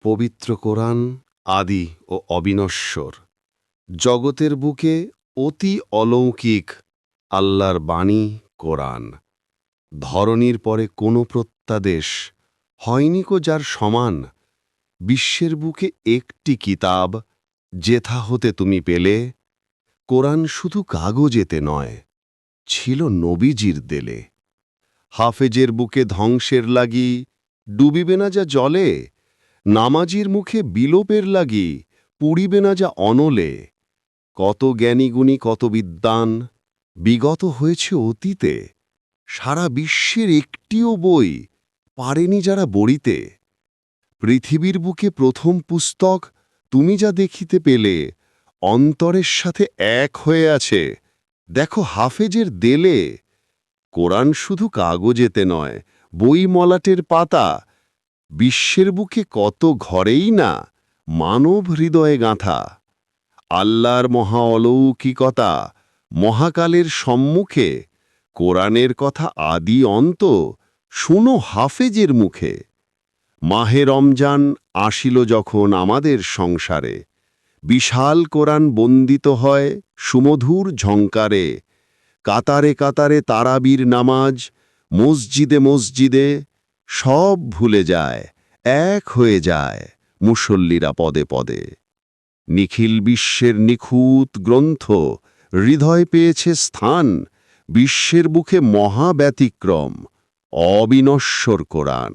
পবিত্র কোরআন আদি ও অবিনশ্বর, জগতের বুকে অতি অলৌকিক আল্লাহর বাণী কোরআন। ধরনীর পরে কোনো প্রত্যাদেশ হয়নি কো যার সমান। বিশ্বের বুকে একটি কিতাব যেথা হতে তুমি পেলে, কোরআন শুধু কাগজেতে নয়, ছিল নবীজির দেলে। হাফেজের বুকে ধ্বংসের লাগি ডুবিবে না যা জলে, নামাজির মুখে বিলোপের লাগি পুড়িবে না যা অনলে। কত জ্ঞানীগুণী কত বিদ্বান বিগত হয়েছে অতীতে, সারা বিশ্বের একটিও বই পারেনি যারা বড়িতে। পৃথিবীর বুকে প্রথম পুস্তক তুমি যা দেখিতে পেলে, অন্তরের সাথে এক হয়ে আছে দেখো হাফেজের দেলে। কোরআন শুধু কাগজেতে নয়, বই মলাটের পাতা। বিশ্বের বুকে কত ঘরেই না মানব হৃদয়ে গাঁথা। আল্লাহর মহা অলৌকিকতা মহাকালের সম্মুখে, কোরআনের কথা আদি অন্ত শুনো হাফেজের মুখে। মাহে রমজান আসিল যখন আমাদের সংসারে, বিশাল কোরআন বন্দিত হয় সুমধুর ঝঙ্কারে। কাতারে কাতারে তারাবির নামাজ, মসজিদে মসজিদে সব ভুলে যায়, এক হয়ে যায় মুসল্লিরা পদে পদে। নিখিল বিশ্বের নিখুঁত গ্রন্থ হৃদয় পেয়েছে স্থান, বিশ্বের বুকে মহা ব্যতিক্রম অবিনশ্বর কোরআন।